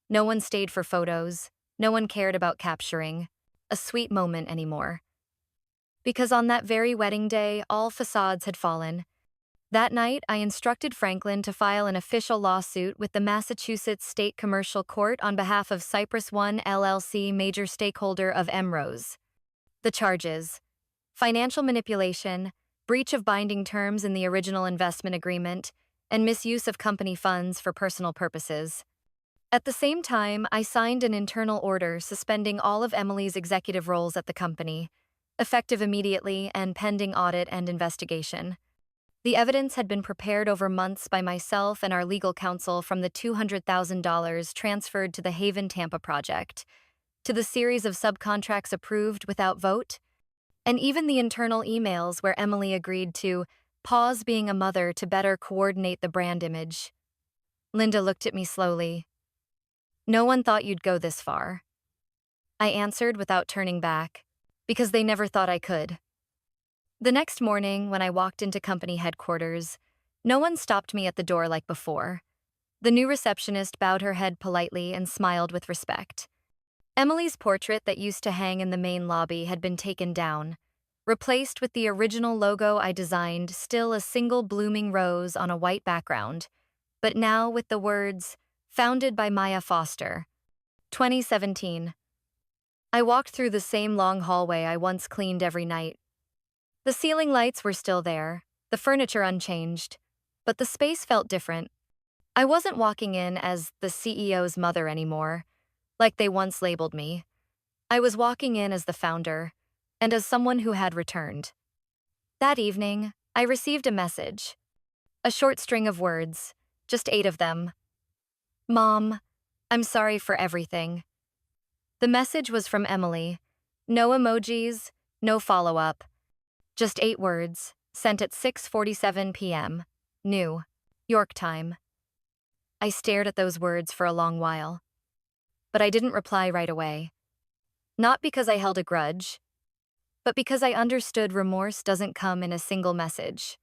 No one stayed for photos, no one cared about capturing a sweet moment anymore. Because on that very wedding day, all facades had fallen. That night, I instructed Franklin to file an official lawsuit with the Massachusetts State Commercial Court on behalf of Cypress One LLC, major stakeholder of Emrose. The charges: financial manipulation, breach of binding terms in the original investment agreement, and misuse of company funds for personal purposes. At the same time, I signed an internal order suspending all of Emily's executive roles at the company, effective immediately and pending audit and investigation. The evidence had been prepared over months by myself and our legal counsel, from the $200,000 transferred to the Haven Tampa project, to the series of subcontracts approved without vote, and even the internal emails where Emily agreed to pause being a mother to better coordinate the brand image. Linda looked at me slowly. "No one thought you'd go this far," I answered without turning back, because they never thought I could. The next morning, when I walked into company headquarters, no one stopped me at the door like before. The new receptionist bowed her head politely and smiled with respect. Emily's portrait that used to hang in the main lobby had been taken down, replaced with the original logo I designed, still a single blooming rose on a white background, but now with the words, "Founded by Maya Foster, 2017. I walked through the same long hallway I once cleaned every night. The ceiling lights were still there, the furniture unchanged, but the space felt different. I wasn't walking in as the CEO's mother anymore, like they once labeled me. I was walking in as the founder, and as someone who had returned. That evening, I received a message. A short string of words, just 8 of them. "Mom, I'm sorry for everything." The message was from Emily. No emojis, no follow-up. Just 8 words, sent at 6:47 p.m. New York time. I stared at those words for a long while. But I didn't reply right away. Not because I held a grudge, but because I understood remorse doesn't come in a single message.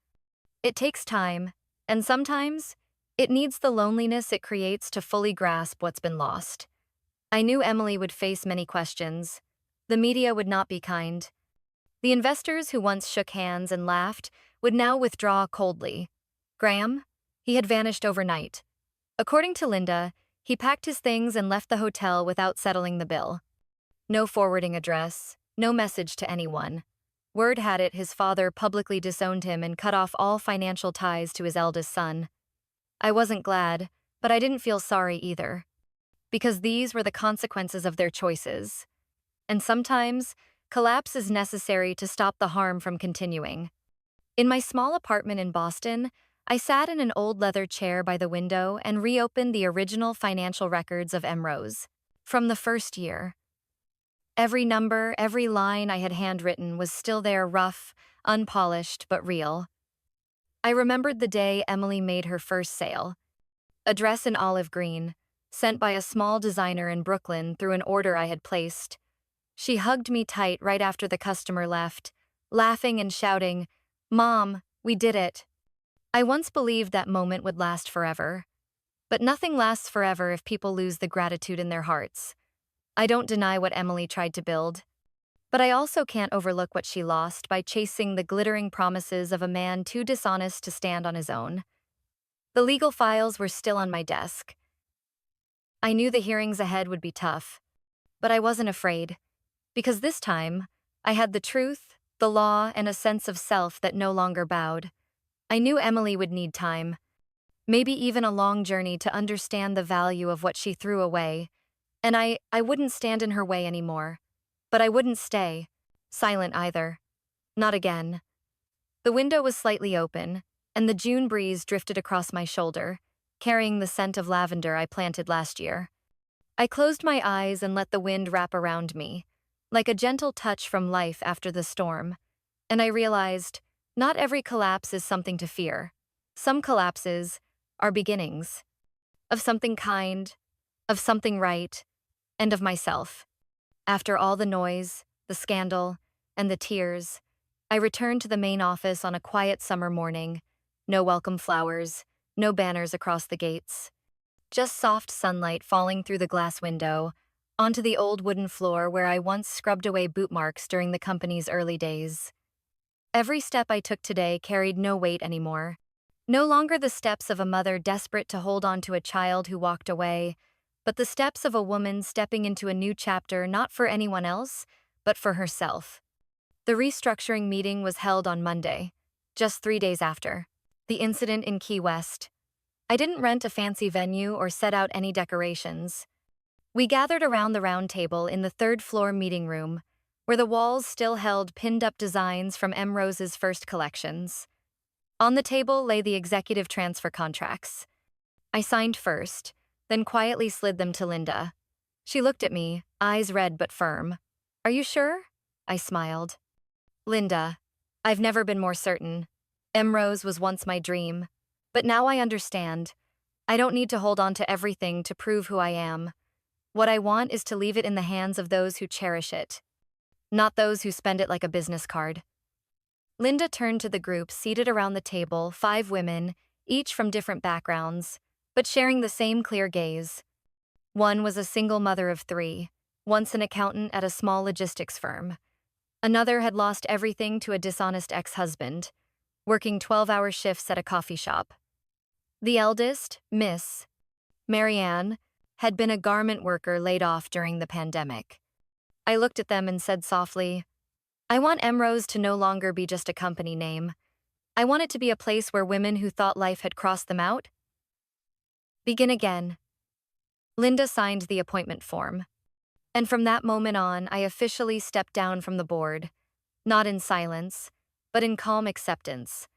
It takes time, and sometimes it needs the loneliness it creates to fully grasp what's been lost. I knew Emily would face many questions. The media would not be kind. The investors who once shook hands and laughed would now withdraw coldly. Graham? He had vanished overnight. According to Linda, he packed his things and left the hotel without settling the bill. No forwarding address, no message to anyone. Word had it his father publicly disowned him and cut off all financial ties to his eldest son. I wasn't glad, but I didn't feel sorry either. Because these were the consequences of their choices. And sometimes, collapse is necessary to stop the harm from continuing. In my small apartment in Boston, I sat in an old leather chair by the window and reopened the original financial records of Emrose. From the first year. Every number, every line I had handwritten was still there, rough, unpolished, but real. I remembered the day Emily made her first sale. A dress in olive green, sent by a small designer in Brooklyn through an order I had placed. She hugged me tight right after the customer left, laughing and shouting, "Mom, we did it." I once believed that moment would last forever. But nothing lasts forever if people lose the gratitude in their hearts. I don't deny what Emily tried to build. But I also can't overlook what she lost by chasing the glittering promises of a man too dishonest to stand on his own. The legal files were still on my desk. I knew the hearings ahead would be tough. But I wasn't afraid. Because this time, I had the truth, the law, and a sense of self that no longer bowed. I knew Emily would need time. Maybe even a long journey to understand the value of what she threw away. And I wouldn't stand in her way anymore. But I wouldn't stay silent either. Not again. The window was slightly open, and the June breeze drifted across my shoulder, carrying the scent of lavender I planted last year. I closed my eyes and let the wind wrap around me, like a gentle touch from life after the storm. And I realized, not every collapse is something to fear. Some collapses are beginnings. Of something kind, of something right, and of myself. After all the noise, the scandal, and the tears, I returned to the main office on a quiet summer morning. No welcome flowers, no banners across the gates. Just soft sunlight falling through the glass window, onto the old wooden floor where I once scrubbed away boot marks during the company's early days. Every step I took today carried no weight anymore. No longer the steps of a mother desperate to hold on to a child who walked away, but the steps of a woman stepping into a new chapter not for anyone else, but for herself. The restructuring meeting was held on Monday, just 3 days after the incident in Key West. I didn't rent a fancy venue or set out any decorations. We gathered around the round table in the third-floor meeting room, where the walls still held pinned-up designs from M. Rose's first collections. On the table lay the executive transfer contracts. I signed first, then quietly slid them to Linda. She looked at me, eyes red but firm. "Are you sure?" I smiled. "Linda, I've never been more certain. M. Rose was once my dream. But now I understand. I don't need to hold on to everything to prove who I am. What I want is to leave it in the hands of those who cherish it, not those who spend it like a business card." Linda turned to the group seated around the table, 5 women, each from different backgrounds, but sharing the same clear gaze. One was a single mother of 3, once an accountant at a small logistics firm. Another had lost everything to a dishonest ex-husband, working 12-hour shifts at a coffee shop. The eldest, Miss Marianne, had been a garment worker laid off during the pandemic. I looked at them and said softly, "I want M. Rose to no longer be just a company name. I want it to be a place where women who thought life had crossed them out begin again." Linda signed the appointment form. And from that moment on, I officially stepped down from the board, not in silence, but in calm acceptance.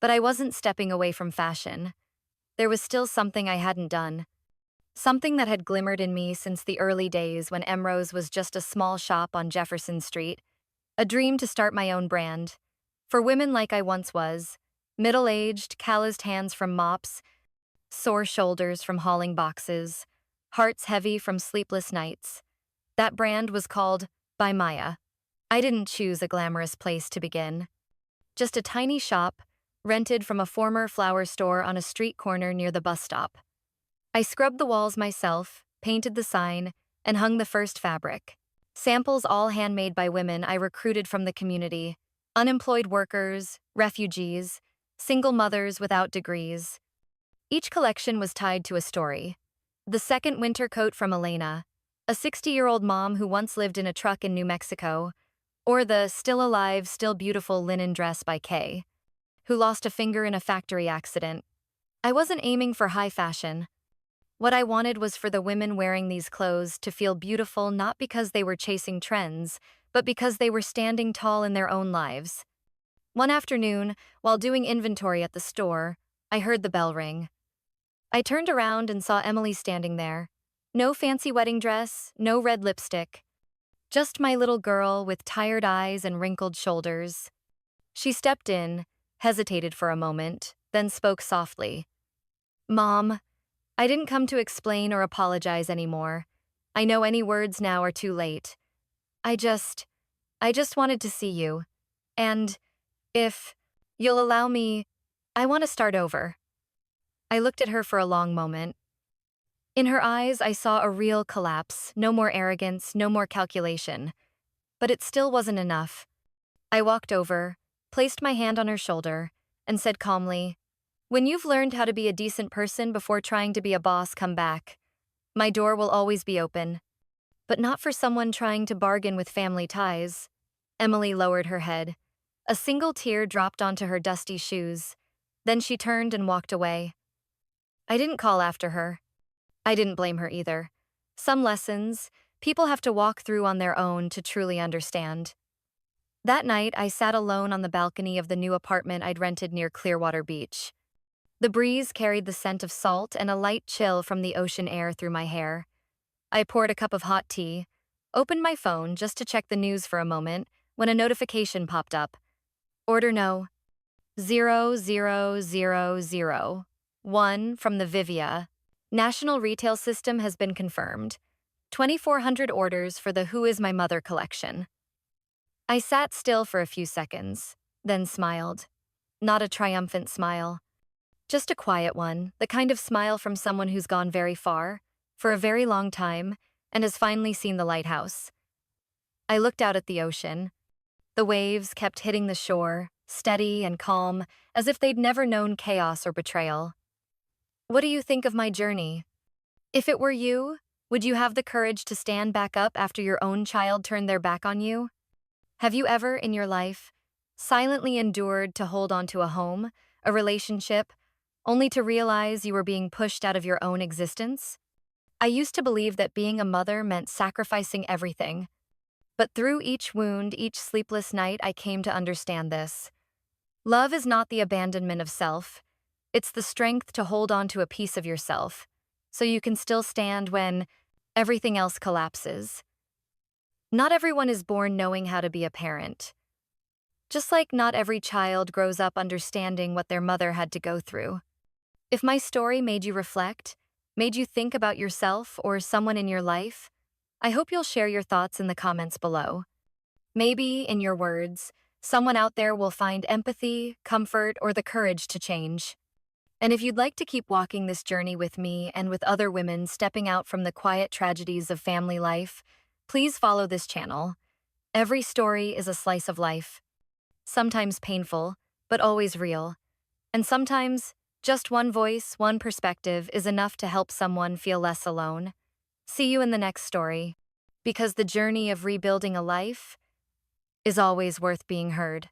But I wasn't stepping away from fashion. There was still something I hadn't done. Something that had glimmered in me since the early days when M. Rose was just a small shop on Jefferson Street. A dream to start my own brand. For women like I once was, middle-aged, calloused hands from mops, sore shoulders from hauling boxes, hearts heavy from sleepless nights. That brand was called By Maya. I didn't choose a glamorous place to begin. Just a tiny shop, rented from a former flower store on a street corner near the bus stop. I scrubbed the walls myself, painted the sign, and hung the first fabric. Samples all handmade by women I recruited from the community. Unemployed workers, refugees, single mothers without degrees. Each collection was tied to a story. The second winter coat from Elena, a 60-year-old mom who once lived in a truck in New Mexico, or the still alive, still beautiful linen dress by Kay, who lost a finger in a factory accident. I wasn't aiming for high fashion. What I wanted was for the women wearing these clothes to feel beautiful not because they were chasing trends, but because they were standing tall in their own lives. One afternoon, while doing inventory at the store, I heard the bell ring. I turned around and saw Emily standing there. No fancy wedding dress, no red lipstick. Just my little girl with tired eyes and wrinkled shoulders. She stepped in, hesitated for a moment, then spoke softly. "Mom, I didn't come to explain or apologize anymore. I know any words now are too late. I just wanted to see you. And, if you'll allow me, I want to start over." I looked at her for a long moment. In her eyes, I saw a real collapse, no more arrogance, no more calculation. But it still wasn't enough. I walked over, placed my hand on her shoulder, and said calmly, "When you've learned how to be a decent person before trying to be a boss, come back. My door will always be open. But not for someone trying to bargain with family ties." Emily lowered her head. A single tear dropped onto her dusty shoes. Then she turned and walked away. I didn't call after her. I didn't blame her either. Some lessons, people have to walk through on their own to truly understand. That night, I sat alone on the balcony of the new apartment I'd rented near Clearwater Beach. The breeze carried the scent of salt and a light chill from the ocean air through my hair. I poured a cup of hot tea, opened my phone just to check the news for a moment, when a notification popped up. Order no. 00001 from the Vivia. National Retail System has been confirmed. 2,400 orders for the Who Is My Mother collection. I sat still for a few seconds, then smiled. Not a triumphant smile. Just a quiet one, the kind of smile from someone who's gone very far, for a very long time, and has finally seen the lighthouse. I looked out at the ocean. The waves kept hitting the shore, steady and calm, as if they'd never known chaos or betrayal. What do you think of my journey? If it were you, would you have the courage to stand back up after your own child turned their back on you? Have you ever, in your life, silently endured to hold on to a home, a relationship, only to realize you were being pushed out of your own existence? I used to believe that being a mother meant sacrificing everything. But through each wound, each sleepless night, I came to understand this. Love is not the abandonment of self, it's the strength to hold on to a piece of yourself, so you can still stand when everything else collapses. Not everyone is born knowing how to be a parent. Just like not every child grows up understanding what their mother had to go through. If my story made you reflect, made you think about yourself or someone in your life, I hope you'll share your thoughts in the comments below. Maybe, in your words, someone out there will find empathy, comfort, or the courage to change. And if you'd like to keep walking this journey with me and with other women stepping out from the quiet tragedies of family life, please follow this channel. Every story is a slice of life. Sometimes painful, but always real. And sometimes, just one voice, one perspective is enough to help someone feel less alone. See you in the next story. Because the journey of rebuilding a life is always worth being heard.